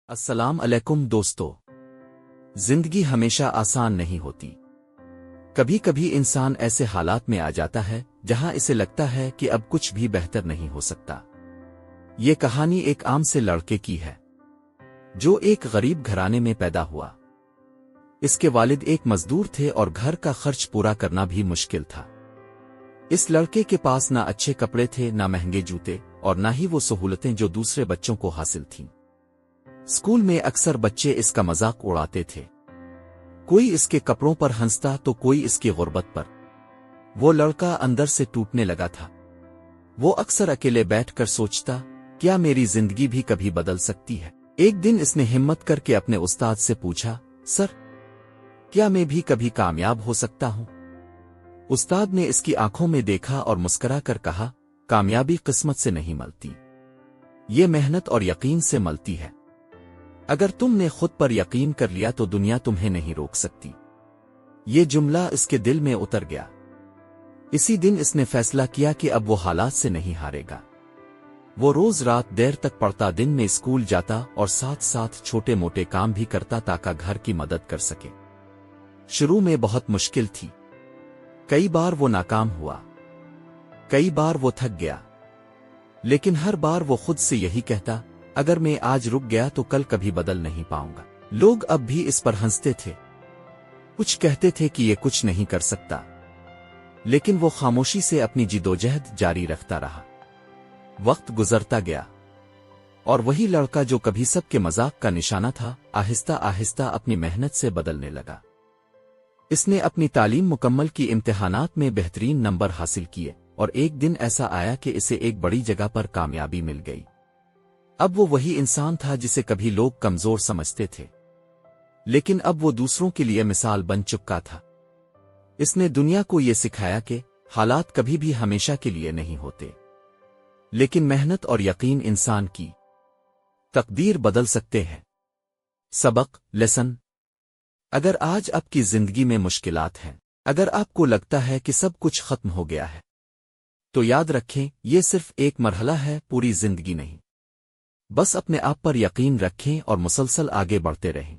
السلام علیکم دوستو۔ زندگی ہمیشہ آسان نہیں ہوتی۔ کبھی کبھی انسان ایسے حالات میں آ جاتا ہے جہاں اسے لگتا ہے کہ اب کچھ بھی بہتر نہیں ہو سکتا۔ یہ کہانی ایک عام سے لڑکے کی ہے جو ایک غریب گھرانے میں پیدا ہوا۔ اس کے والد ایک مزدور تھے اور گھر کا خرچ پورا کرنا بھی مشکل تھا۔ اس لڑکے کے پاس نہ اچھے کپڑے تھے، نہ مہنگے جوتے، اور نہ ہی وہ سہولتیں جو دوسرے بچوں کو حاصل تھیں۔ اسکول میں اکثر بچے اس کا مذاق اڑاتے تھے، کوئی اس کے کپڑوں پر ہنستا تو کوئی اس کی غربت پر۔ وہ لڑکا اندر سے ٹوٹنے لگا تھا۔ وہ اکثر اکیلے بیٹھ کر سوچتا، کیا میری زندگی بھی کبھی بدل سکتی ہے؟ ایک دن اس نے ہمت کر کے اپنے استاد سے پوچھا، سر، کیا میں بھی کبھی کامیاب ہو سکتا ہوں؟ استاد نے اس کی آنکھوں میں دیکھا اور مسکرا کر کہا، کامیابی قسمت سے نہیں ملتی، یہ محنت اور یقین سے ملتی ہے۔ اگر تم نے خود پر یقین کر لیا تو دنیا تمہیں نہیں روک سکتی۔ یہ جملہ اس کے دل میں اتر گیا۔ اسی دن اس نے فیصلہ کیا کہ اب وہ حالات سے نہیں ہارے گا۔ وہ روز رات دیر تک پڑھتا، دن میں اسکول جاتا اور ساتھ ساتھ چھوٹے موٹے کام بھی کرتا تاکہ گھر کی مدد کر سکے۔ شروع میں بہت مشکل تھی۔ کئی بار وہ ناکام ہوا، کئی بار وہ تھک گیا، لیکن ہر بار وہ خود سے یہی کہتا، اگر میں آج رک گیا تو کل کبھی بدل نہیں پاؤں گا۔ لوگ اب بھی اس پر ہنستے تھے، کچھ کہتے تھے کہ یہ کچھ نہیں کر سکتا، لیکن وہ خاموشی سے اپنی جدوجہد جاری رکھتا رہا۔ وقت گزرتا گیا اور وہی لڑکا جو کبھی سب کے مذاق کا نشانہ تھا، آہستہ آہستہ اپنی محنت سے بدلنے لگا۔ اس نے اپنی تعلیم مکمل کی، امتحانات میں بہترین نمبر حاصل کیے، اور ایک دن ایسا آیا کہ اسے ایک بڑی جگہ پر کامیابی مل گئی۔ اب وہ وہی انسان تھا جسے کبھی لوگ کمزور سمجھتے تھے، لیکن اب وہ دوسروں کے لیے مثال بن چکا تھا۔ اس نے دنیا کو یہ سکھایا کہ حالات کبھی بھی ہمیشہ کے لیے نہیں ہوتے، لیکن محنت اور یقین انسان کی تقدیر بدل سکتے ہیں۔ سبق، لیسن۔ اگر آج آپ کی زندگی میں مشکلات ہیں، اگر آپ کو لگتا ہے کہ سب کچھ ختم ہو گیا ہے، تو یاد رکھیں، یہ صرف ایک مرحلہ ہے، پوری زندگی نہیں۔ بس اپنے آپ پر یقین رکھیں اور مسلسل آگے بڑھتے رہیں۔